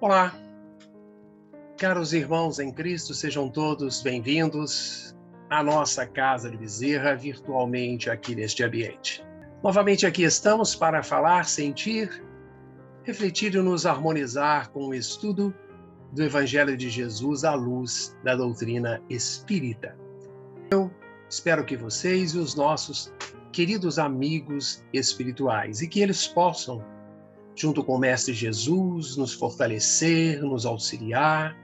Olá, caros irmãos em Cristo, sejam todos bem-vindos à nossa casa de Bezerra, virtualmente aqui neste ambiente. Novamente aqui estamos para falar, sentir, refletir e nos harmonizar com o estudo do Evangelho de Jesus à luz da doutrina espírita. Eu espero que vocês e os nossos queridos amigos espirituais e que eles possam, junto com o Mestre Jesus, nos fortalecer, nos auxiliar,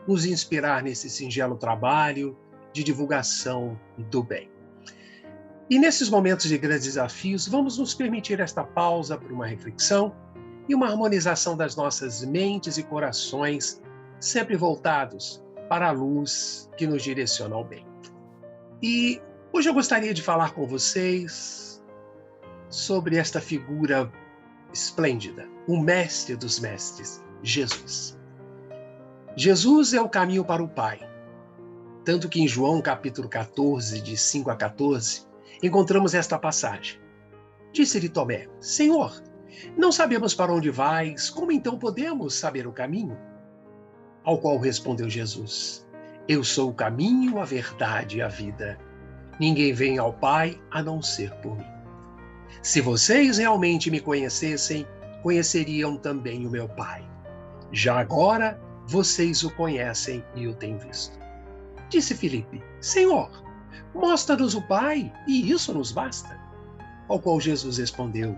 nos inspirar nesse singelo trabalho de divulgação do bem. E nesses momentos de grandes desafios, vamos nos permitir esta pausa para uma reflexão e uma harmonização das nossas mentes e corações, sempre voltados para a luz que nos direciona ao bem. E hoje eu gostaria de falar com vocês sobre esta figura esplêndida, o mestre dos mestres, Jesus. Jesus é o caminho para o Pai. Tanto que em João capítulo 14, de 5 a 14, encontramos esta passagem. Disse-lhe Tomé: Senhor, não sabemos para onde vais, como então podemos saber o caminho? Ao qual respondeu Jesus: Eu sou o caminho, a verdade e a vida. Ninguém vem ao Pai a não ser por mim. Se vocês realmente me conhecessem, conheceriam também o meu Pai. Já agora, vocês o conhecem e o têm visto. Disse Filipe: Senhor, mostra-nos o Pai, e isso nos basta. Ao qual Jesus respondeu: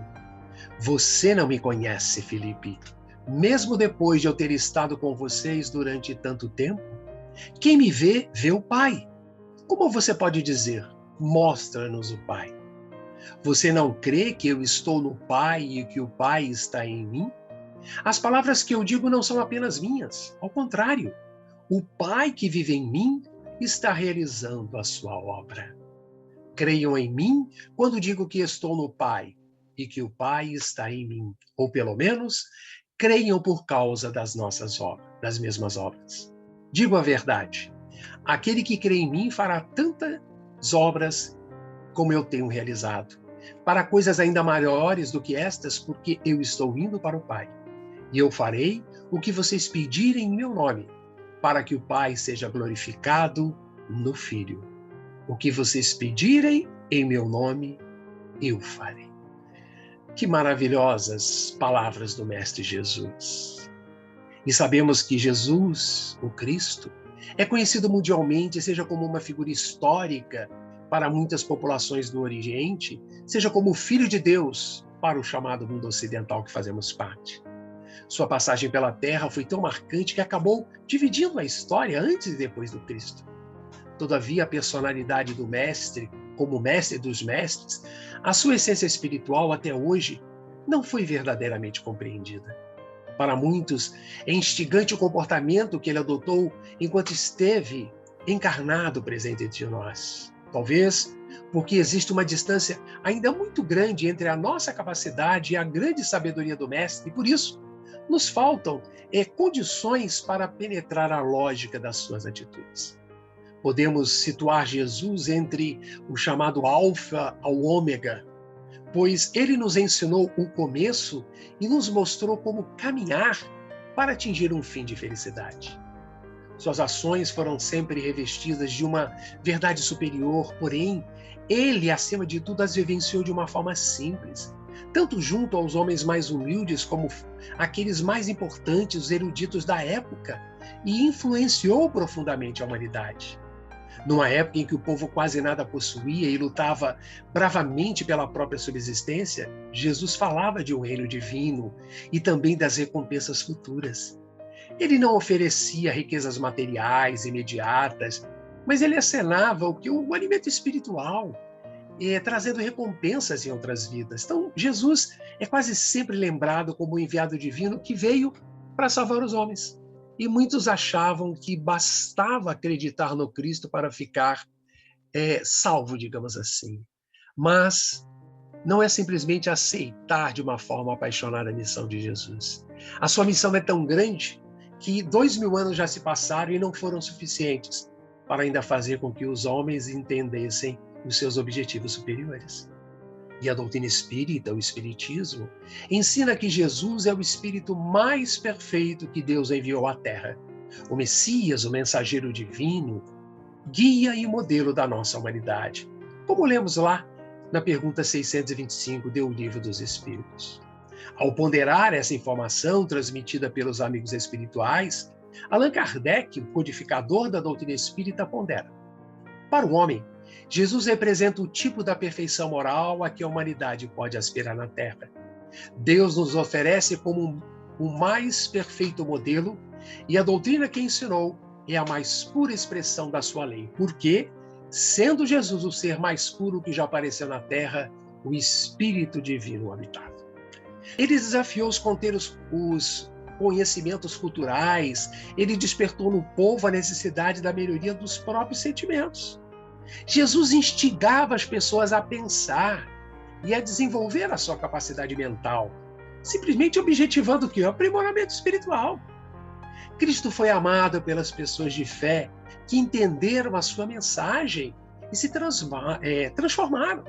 Você não me conhece, Filipe, mesmo depois de eu ter estado com vocês durante tanto tempo? Quem me vê, vê o Pai. Como você pode dizer: Mostra-nos o Pai? Você não crê que eu estou no Pai e que o Pai está em mim? As palavras que eu digo não são apenas minhas. Ao contrário, o Pai que vive em mim está realizando a sua obra. Creiam em mim quando digo que estou no Pai e que o Pai está em mim. Ou pelo menos, creiam por causa das nossas obras, das mesmas obras. Digo a verdade. Aquele que crê em mim fará tantas obras como eu tenho realizado, para coisas ainda maiores do que estas, porque eu estou indo para o Pai. E eu farei o que vocês pedirem em meu nome, para que o Pai seja glorificado no Filho. O que vocês pedirem em meu nome, eu farei. Que maravilhosas palavras do Mestre Jesus. E sabemos que Jesus, o Cristo, é conhecido mundialmente, seja como uma figura histórica para muitas populações do Oriente, seja como o Filho de Deus para o chamado mundo ocidental que fazemos parte. Sua passagem pela Terra foi tão marcante que acabou dividindo a história antes e depois do Cristo. Todavia, a personalidade do Mestre, como Mestre dos Mestres, a sua essência espiritual até hoje não foi verdadeiramente compreendida. Para muitos, é instigante o comportamento que ele adotou enquanto esteve encarnado presente entre nós. Talvez porque existe uma distância ainda muito grande entre a nossa capacidade e a grande sabedoria do Mestre, e por isso nos faltam condições para penetrar a lógica das suas atitudes. Podemos situar Jesus entre o chamado Alfa ao Ômega, pois ele nos ensinou o começo e nos mostrou como caminhar para atingir um fim de felicidade. Suas ações foram sempre revestidas de uma verdade superior, porém, ele, acima de tudo, as vivenciou de uma forma simples, tanto junto aos homens mais humildes como aqueles mais importantes, os eruditos da época, e influenciou profundamente a humanidade. Numa época em que o povo quase nada possuía e lutava bravamente pela própria subsistência, Jesus falava de um reino divino e também das recompensas futuras. Ele não oferecia riquezas materiais imediatas, mas ele acenava o alimento espiritual, trazendo recompensas em outras vidas. Então, Jesus é quase sempre lembrado como o enviado divino que veio para salvar os homens. E muitos achavam que bastava acreditar no Cristo para ficar salvo, digamos assim. Mas não é simplesmente aceitar de uma forma apaixonada a missão de Jesus. A sua missão é tão grande que 2000 anos já se passaram e não foram suficientes para ainda fazer com que os homens entendessem os seus objetivos superiores. E a doutrina espírita, o espiritismo, ensina que Jesus é o espírito mais perfeito que Deus enviou à Terra. O Messias, o mensageiro divino, guia e modelo da nossa humanidade. Como lemos lá na pergunta 625 do Livro dos Espíritos. Ao ponderar essa informação transmitida pelos amigos espirituais, Allan Kardec, o codificador da doutrina espírita, pondera: para o homem, Jesus representa o tipo da perfeição moral a que a humanidade pode aspirar na Terra. Deus nos oferece como o mais perfeito modelo, e a doutrina que ensinou é a mais pura expressão da sua lei, porque, sendo Jesus o ser mais puro que já apareceu na Terra, o Espírito Divino habitava. Ele desafiou os conhecimentos culturais, ele despertou no povo a necessidade da melhoria dos próprios sentimentos. Jesus instigava as pessoas a pensar e a desenvolver a sua capacidade mental, simplesmente objetivando o quê? O aprimoramento espiritual. Cristo foi amado pelas pessoas de fé que entenderam a sua mensagem e se transformaram.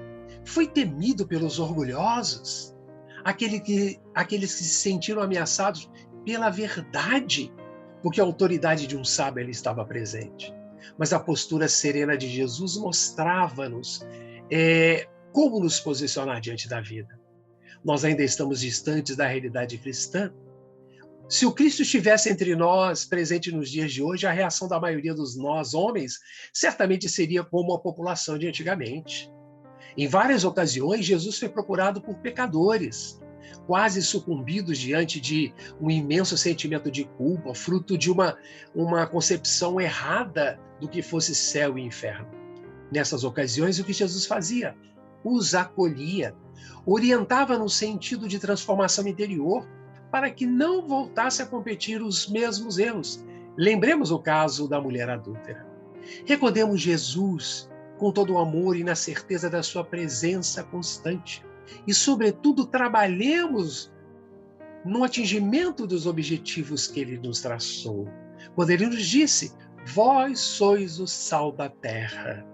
Foi temido pelos orgulhosos, aqueles que se sentiram ameaçados pela verdade, porque a autoridade de um sábio ali estava presente. Mas a postura serena de Jesus mostrava-nos como nos posicionar diante da vida. Nós ainda estamos distantes da realidade cristã. Se o Cristo estivesse entre nós, presente nos dias de hoje, a reação da maioria dos nós, homens, certamente seria como a população de antigamente. Em várias ocasiões, Jesus foi procurado por pecadores, quase sucumbidos diante de um imenso sentimento de culpa, fruto de uma concepção errada do que fosse céu e inferno. Nessas ocasiões, o que Jesus fazia? Os acolhia, orientava no sentido de transformação interior, para que não voltasse a cometer os mesmos erros. Lembremos o caso da mulher adúltera. Recordemos Jesus com todo o amor e na certeza da sua presença constante. E, sobretudo, trabalhemos no atingimento dos objetivos que ele nos traçou. Quando ele nos disse: vós sois o sal da terra,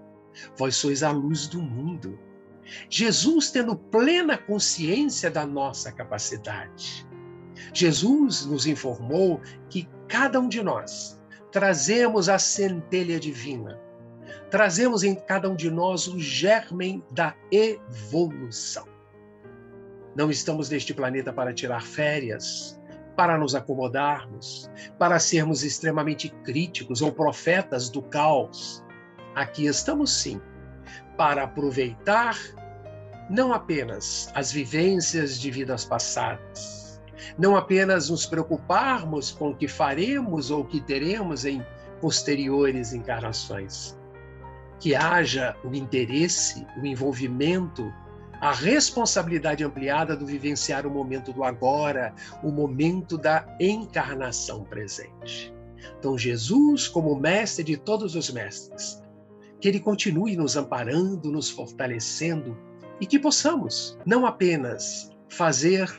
vós sois a luz do mundo. Jesus tendo plena consciência da nossa capacidade. Jesus nos informou que cada um de nós trazemos a centelha divina, trazemos em cada um de nós o germen da evolução. Não estamos neste planeta para tirar férias, para nos acomodarmos, para sermos extremamente críticos ou profetas do caos. Aqui estamos sim, para aproveitar não apenas as vivências de vidas passadas, não apenas nos preocuparmos com o que faremos ou o que teremos em posteriores encarnações. Que haja o interesse, o envolvimento, a responsabilidade ampliada do vivenciar o momento do agora, o momento da encarnação presente. Então, Jesus, como mestre de todos os mestres, que ele continue nos amparando, nos fortalecendo e que possamos não apenas fazer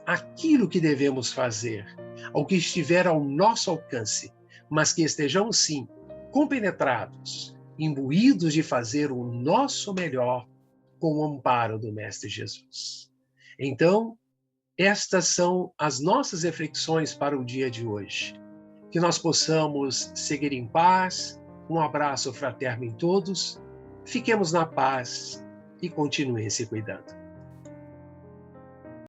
aquilo que devemos fazer, ao que estiver ao nosso alcance, mas que estejamos, sim, compenetrados, imbuídos de fazer o nosso melhor com o amparo do Mestre Jesus. Então, estas são as nossas reflexões para o dia de hoje. Que nós possamos seguir em paz, um abraço fraterno em todos, fiquemos na paz e continuem se cuidando.